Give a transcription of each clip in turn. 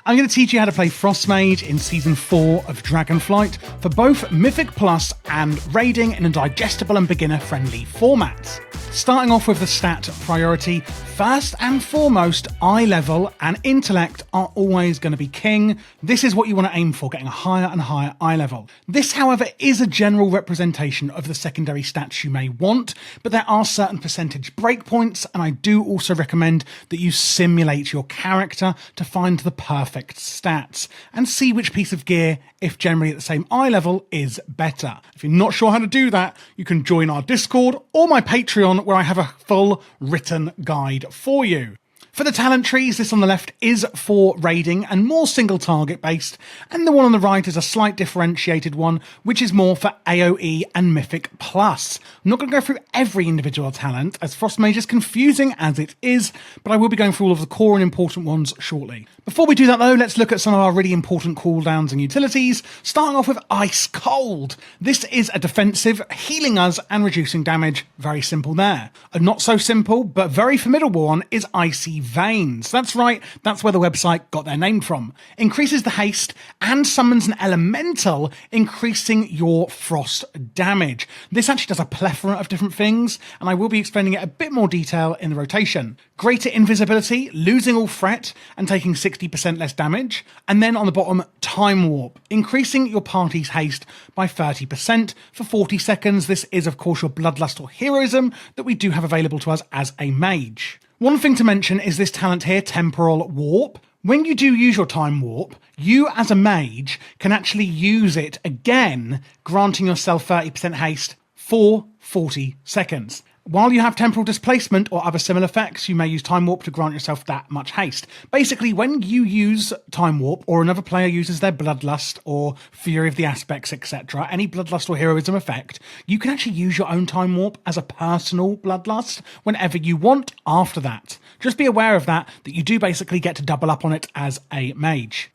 I'm going to teach you how to play Frost Mage in Season 4 of Dragonflight for both Mythic Plus and raiding in a digestible and beginner-friendly format. Starting off with the stat priority, first and foremost, eye level and intellect are always going to be king. This is what you want to aim for, getting a higher and higher eye level. This, however, is a general representation of the secondary stats you may want, but there are certain percentage breakpoints, and I do also recommend that you simulate your character to find the perfect stats and see which piece of gear, if generally at the same eye level, is better. If you're not sure how to do that, you can join our Discord or my Patreon, where I have a full written guide for you. For the talent trees, this on the left is for raiding and more single target based, and the one on the right is a slight differentiated one, which is more for AoE and Mythic Plus. I'm not going to go through every individual talent, as Frost Mage is confusing as it is, but I will be going through all of the core and important ones shortly. Before we do that though, let's look at some of our really important cooldowns and utilities, starting off with Ice Cold. This is a defensive, healing us and reducing damage. Very simple there. A not so simple, but very formidable one is Icy Veins. That's right, that's where the website got their name from. Increases the haste and summons an elemental, increasing your frost damage. This actually does a plethora of different things, and I will be explaining it a bit more detail in the rotation. Greater invisibility, losing all threat and taking 60% less damage. And then on the bottom, Time Warp, increasing your party's haste by 30% for 40 seconds. This is, of course, your Bloodlust or Heroism that we do have available to us as a mage. One thing to mention is this talent here, Temporal Warp. When you do use your Time Warp, you as a mage can actually use it again, granting yourself 30% haste for 40 seconds. While you have temporal displacement or other similar effects, you may use Time Warp to grant yourself that much haste. Basically, when you use Time Warp, or another player uses their Bloodlust or Fury of the Aspects, etc., any Bloodlust or Heroism effect, you can actually use your own Time Warp as a personal Bloodlust whenever you want after that. Just be aware of that you do basically get to double up on it as a mage.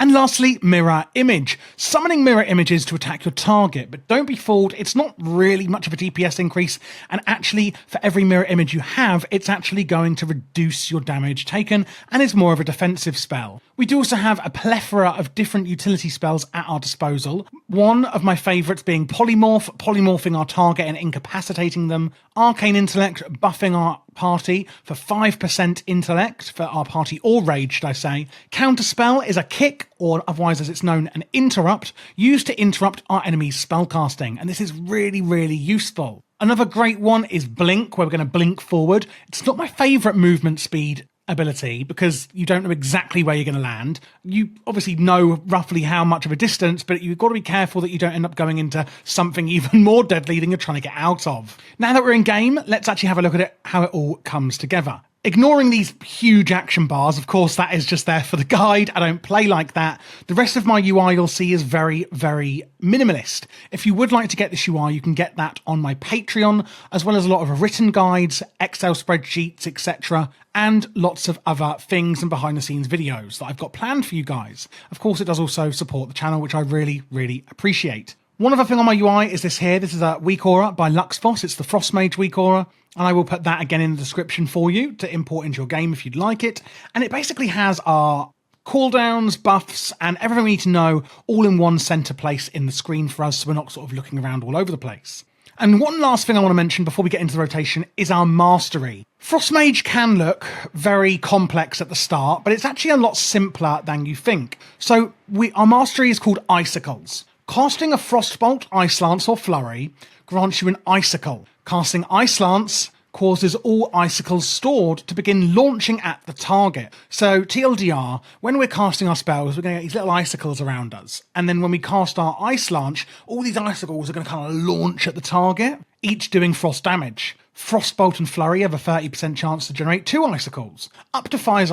And lastly, Mirror Image. Summoning mirror images to attack your target, but don't be fooled, it's not really much of a DPS increase, and actually, for every mirror image you have, it's actually going to reduce your damage taken, and is more of a defensive spell. We do also have a plethora of different utility spells at our disposal. One of my favourites being Polymorph, polymorphing our target and incapacitating them. Arcane Intellect, buffing our party for 5% intellect for our party, or raid should I say. Counterspell is a kick, or otherwise as it's known, an interrupt, used to interrupt our enemy's spellcasting, and this is really, really useful. Another great one is Blink, where we're going to blink forward. It's not my favourite movement speed ability because you don't know exactly where you're going to land. You obviously know roughly how much of a distance, but you've got to be careful that you don't end up going into something even more deadly than you're trying to get out of. Now that we're in game, let's actually have a look at it, how it all comes together. Ignoring these huge action bars, of course, that is just there for the guide. I don't play like that. The rest of my UI you'll see is very, very minimalist. If you would like to get this UI, you can get that on my Patreon, as well as a lot of written guides, Excel spreadsheets, etc., and lots of other things and behind the scenes videos that I've got planned for you guys. Of course, it does also support the channel, which I really, really appreciate. One other thing on my UI is this here. This is a weak aura by Luxfoss. It's the Frost Mage weak aura, and I will put that again in the description for you to import into your game if you'd like it. And it basically has our cooldowns, buffs, and everything we need to know all in one centre place in the screen for us, so we're not sort of looking around all over the place. And one last thing I want to mention before we get into the rotation is our mastery. Frost Mage can look very complex at the start, but it's actually a lot simpler than you think. So our mastery is called Icicles. Casting a Frostbolt, Ice Lance or Flurry grants you an Icicle. Casting Ice Lance causes all icicles stored to begin launching at the target. So TLDR, when we're casting our spells, we're going to get these little icicles around us. And then when we cast our Ice Lance, all these icicles are going to kind of launch at the target, each doing frost damage. Frostbolt and Flurry have a 30% chance to generate 2 icicles. Up to 5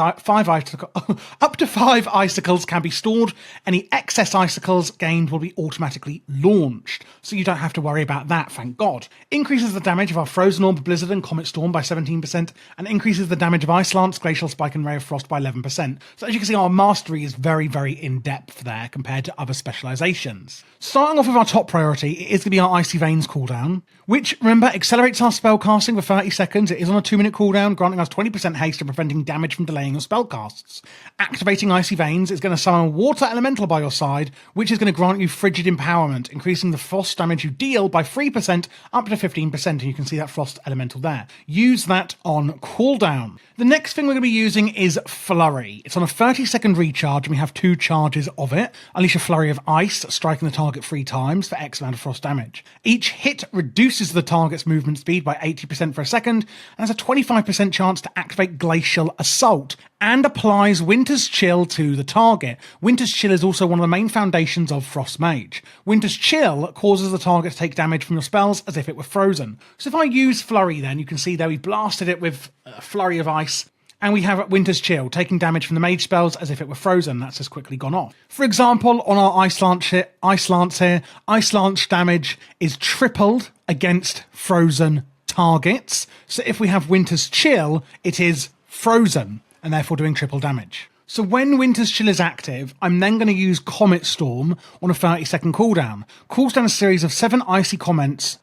icicles can be stored. Any excess icicles gained will be automatically launched, so you don't have to worry about that, thank God. Increases the damage of our Frozen Orb, Blizzard and Comet Storm by 17%, and increases the damage of Ice Lance, Glacial Spike and Ray of Frost by 11%. So as you can see, our mastery is very, very in-depth there compared to other specialisations. Starting off with our top priority, it is going to be our Icy Veins cooldown, which which, remember, accelerates our spell casting for 30 seconds. It is on a 2-minute cooldown, granting us 20% haste and preventing damage from delaying your spell casts. Activating Icy Veins is going to summon a water elemental by your side, which is going to grant you Frigid Empowerment, increasing the frost damage you deal by 3% up to 15%, and you can see that frost elemental there. Use that on cooldown. The next thing we're going to be using is Flurry. It's on a 30-second recharge, and we have 2 charges of it. Unleash a Flurry of Ice, striking the target 3 times for X amount of frost damage. Each hit reduces the target's movement speed by 80% for a second, and has a 25% chance to activate Glacial Assault, and applies Winter's Chill to the target. Winter's Chill is also one of the main foundations of Frost Mage. Winter's Chill causes the target to take damage from your spells as if it were frozen. So if I use Flurry then, you can see there we blasted it with a Flurry of Ice, and we have Winter's Chill, taking damage from the mage spells as if it were frozen. That's just quickly gone off. For example, on our Ice Lance here, Ice Lance damage is tripled against frozen targets. So if we have Winter's Chill, it is frozen, and therefore doing triple damage. So when Winter's Chill is active, I'm then going to use Comet Storm on a 30-second cooldown. Cools down a series of 7 icy comets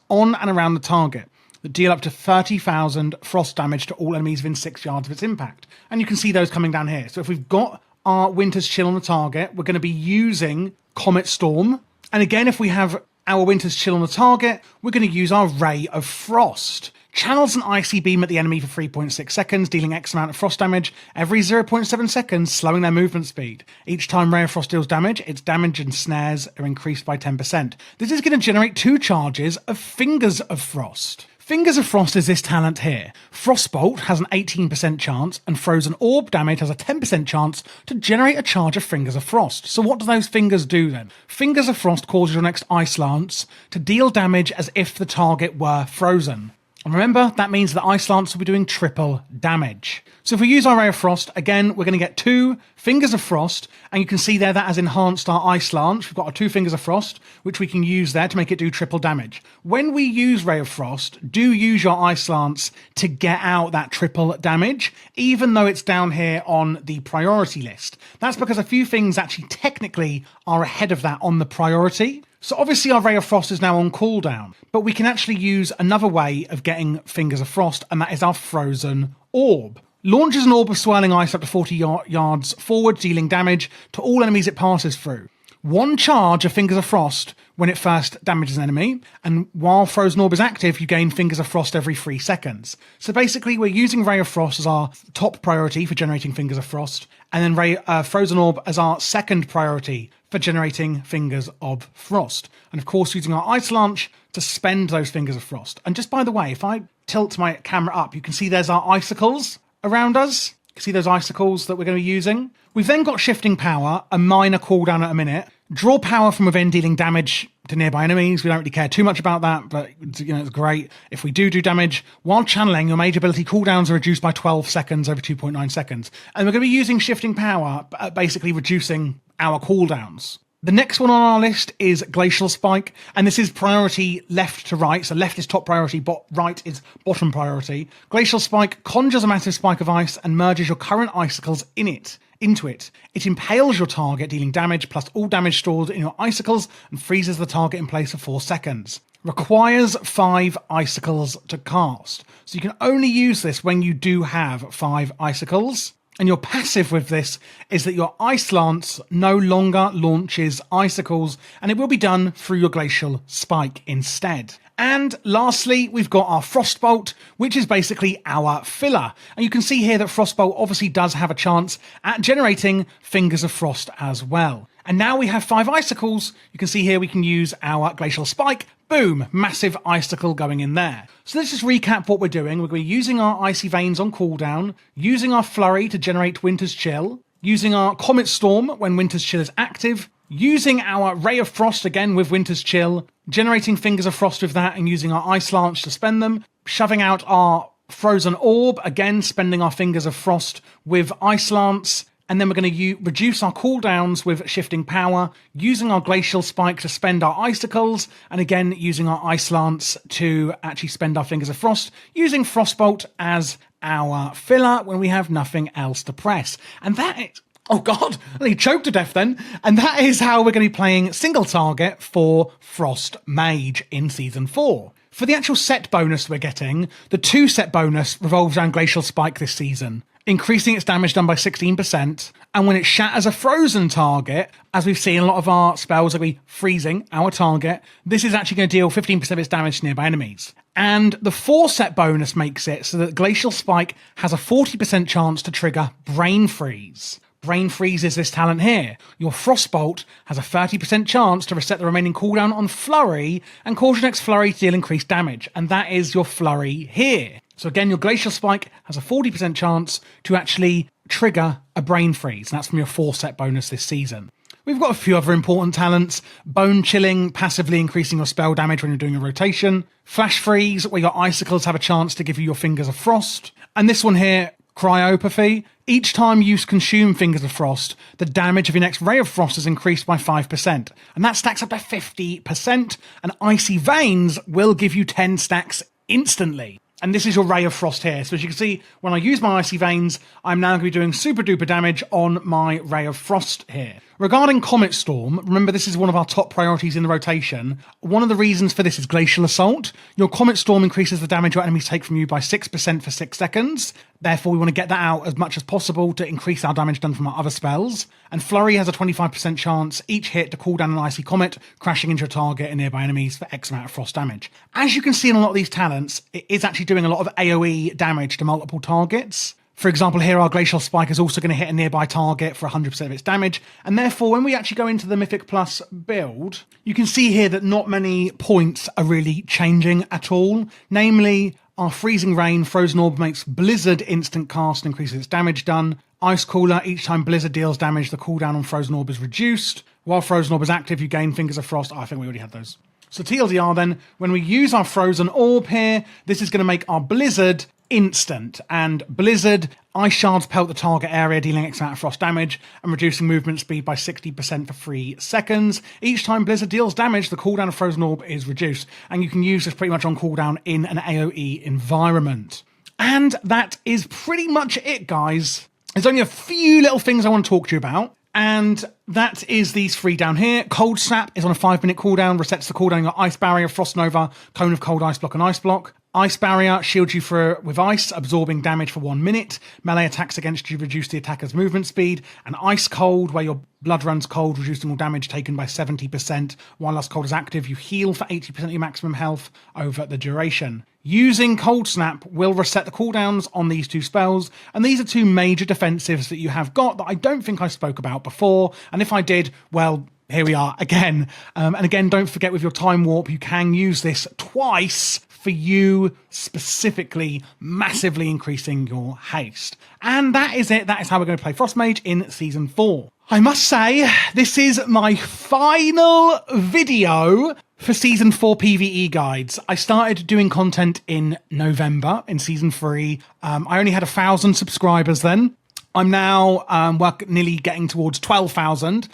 on and around the target that deal up to 30,000 frost damage to all enemies within 6 yards of its impact. And you can see those coming down here. So if we've got our Winter's Chill on the target, we're going to be using Comet Storm. And again, if we have our Winter's Chill on the target, we're going to use our Ray of Frost. Channels an icy beam at the enemy for 3.6 seconds, dealing X amount of frost damage every 0.7 seconds, slowing their movement speed. Each time Ray of Frost deals damage, its damage and snares are increased by 10%. This is going to generate 2 charges of Fingers of Frost. Fingers of Frost is this talent here. Frostbolt has an 18% chance, and Frozen Orb damage has a 10% chance to generate a charge of Fingers of Frost. So what do those fingers do then? Fingers of Frost causes your next Ice Lance to deal damage as if the target were frozen. And remember, that means that Ice Lance will be doing triple damage. So if we use our Ray of Frost, again, we're going to get 2 Fingers of Frost, and you can see there that has enhanced our Ice Lance. We've got our 2 Fingers of Frost, which we can use there to make it do triple damage. When we use Ray of Frost, do use your Ice Lance to get out that triple damage, even though it's down here on the priority list. That's because a few things actually technically are ahead of that on the priority. So obviously our Ray of Frost is now on cooldown, but we can actually use another way of getting Fingers of Frost, and that is our Frozen Orb. Launches an orb of swirling ice up to 40 yards forward, dealing damage to all enemies it passes through. 1 charge of Fingers of Frost when it first damages an enemy, and while Frozen Orb is active, you gain Fingers of Frost every 3 seconds. So basically, we're using Ray of Frost as our top priority for generating Fingers of Frost, and then Frozen Orb as our second priority for generating Fingers of Frost. And of course, using our Ice Lance to spend those Fingers of Frost. And just by the way, if I tilt my camera up, you can see there's our icicles around us. You can see those icicles that we're going to be using. We've then got Shifting Power, a minor cooldown at a minute. Draw power from within, dealing damage to nearby enemies. We don't really care too much about that, but it's great if we do damage. While channeling, your mage ability cooldowns are reduced by 12 seconds over 2.9 seconds. And we're going to be using Shifting Power, basically reducing our cooldowns. The next one on our list is Glacial Spike, and this is priority left to right. So left is top priority, right is bottom priority. Glacial Spike conjures a massive spike of ice and merges your current icicles into it. It impales your target, dealing damage plus all damage stored in your icicles, and freezes the target in place for 4 seconds. Requires 5 icicles to cast. So you can only use this when you do have 5 icicles. And your passive with this is that your Ice Lance no longer launches icicles, and it will be done through your Glacial Spike instead. And lastly, we've got our Frostbolt, which is basically our filler. And you can see here that Frostbolt obviously does have a chance at generating Fingers of Frost as well. And now we have 5 icicles. You can see here we can use our Glacial Spike. Boom, massive icicle going in there. So let's just recap what we're doing. We're going to be using our Icy Veins on cooldown, using our Flurry to generate Winter's Chill, using our Comet Storm when Winter's Chill is active, using our Ray of Frost again with Winter's Chill, generating Fingers of Frost with that and using our Ice Lance to spend them, shoving out our Frozen Orb, again spending our Fingers of Frost with Ice Lance, and then we're going to reduce our cooldowns with Shifting Power, using our Glacial Spike to spend our icicles, and again using our Ice Lance to actually spend our Fingers of Frost, using Frostbolt as our filler when we have nothing else to press. And that is... Oh god, I choked to death then. And that is how we're going to be playing single target for Frost Mage in Season 4. For the actual set bonus we're getting, the 2 set bonus revolves around Glacial Spike this season, increasing its damage done by 16%, and when it shatters a frozen target, as we've seen a lot of our spells are freezing our target, this is actually going to deal 15% of its damage to nearby enemies. And the 4 set bonus makes it so that Glacial Spike has a 40% chance to trigger Brain Freeze. Brain Freeze is this talent here. Your Frostbolt has a 30% chance to reset the remaining cooldown on Flurry and cause your next Flurry to deal increased damage, and that is your Flurry here. So again, your Glacial Spike has a 40% chance to actually trigger a Brain Freeze, and that's from your 4 set bonus this season. We've got a few other important talents. Bone Chilling, passively increasing your spell damage when you're doing a rotation. Flash Freeze, where your icicles have a chance to give you your Fingers of Frost. And this one here, Cryopathy. Each time you consume Fingers of Frost, the damage of your next Ray of Frost is increased by 5%. And that stacks up to 50%. And Icy Veins will give you 10 stacks instantly. And this is your Ray of Frost here. So as you can see, when I use my Icy Veins, I'm now going to be doing super duper damage on my Ray of Frost here. Regarding Comet Storm, remember this is one of our top priorities in the rotation. One of the reasons for this is Glacial Assault. Your Comet Storm increases the damage your enemies take from you by 6% for 6 seconds. Therefore, we want to get that out as much as possible to increase our damage done from our other spells. And Flurry has a 25% chance each hit to cool down an Icy Comet, crashing into your target and nearby enemies for X amount of frost damage. As you can see in a lot of these talents, it is actually doing a lot of AoE damage to multiple targets. For example, here our Glacial Spike is also going to hit a nearby target for 100% of its damage, and therefore when we actually go into the Mythic Plus build, you can see here that not many points are really changing at all. Namely, our Freezing Rain, Frozen Orb makes Blizzard instant cast and increases its damage done. Ice Cooler, each time Blizzard deals damage, the cooldown on Frozen Orb is reduced. While Frozen Orb is active, you gain Fingers of Frost. Oh, I think we already had those. So TLDR then, when we use our Frozen Orb here, this is going to make our Blizzard instant, and Blizzard Ice Shards pelt the target area, dealing X amount of frost damage and reducing movement speed by 60% for 3 seconds. Each time Blizzard deals damage, the cooldown of Frozen Orb is reduced, and you can use this pretty much on cooldown in an AoE environment. And that is pretty much it, guys. There's only a few little things I want to talk to you about, and that is these 3 down here. Cold Snap is on a 5-minute cooldown, resets the cooldown of Ice Barrier, Frost Nova, Cone of Cold, Ice Block, and Ice Block. Ice Barrier shields you with ice, absorbing damage for 1 minute. Melee attacks against you reduce the attacker's movement speed. And Ice Cold, where your blood runs cold, reducing all damage taken by 70%. While Ice Cold is active, you heal for 80% of your maximum health over the duration. Using Cold Snap will reset the cooldowns on these 2 spells, and these are 2 major defensives that you have got that I don't think I spoke about before, and if I did, well, here we are again. And again, don't forget with your Time Warp, you can use this twice for you specifically, massively increasing your haste. And that is it. That is how we're going to play Frost Mage in Season 4. I must say, this is my final video for Season 4 PvE guides. I started doing content in November in Season 3. I only had 1,000 subscribers then. I'm now nearly getting towards 12,000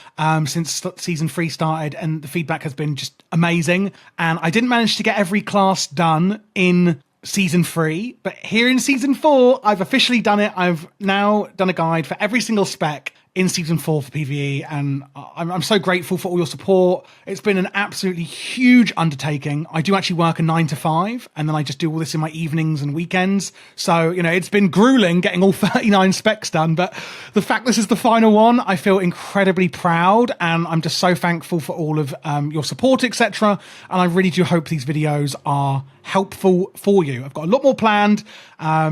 since Season 3 started, and the feedback has been just amazing. And I didn't manage to get every class done in Season 3, but here in Season 4, I've officially done it. I've now done a guide for every single spec in Season 4 for PvE, and I'm so grateful for all your support. It's been an absolutely huge undertaking. I do actually work a 9 to 5, and then I just do all this in my evenings and weekends. So, you know, it's been grueling getting all 39 specs done, but the fact this is the final one, I feel incredibly proud, and I'm just so thankful for all of your support, etc. And I really do hope these videos are helpful for you. I've got a lot more planned. I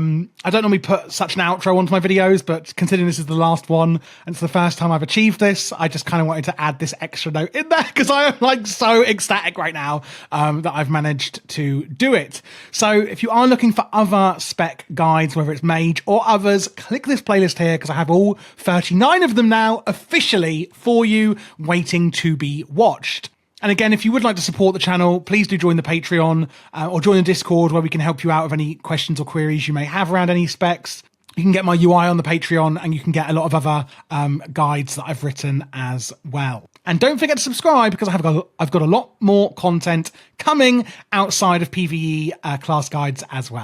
don't normally put such an outro onto my videos, but considering this is the last one and it's the first time I've achieved this, I just kind of wanted to add this extra note in there because I am like so ecstatic right now that I've managed to do it. So if you are looking for other spec guides, whether it's Mage or others, click this playlist here because I have all 39 of them now officially for you, waiting to be watched. And again, if you would like to support the channel, please do join the Patreon or join the Discord where we can help you out with any questions or queries you may have around any specs. You can get my UI on the Patreon, and you can get a lot of other guides that I've written as well. And don't forget to subscribe because I've got a lot more content coming outside of PvE class guides as well.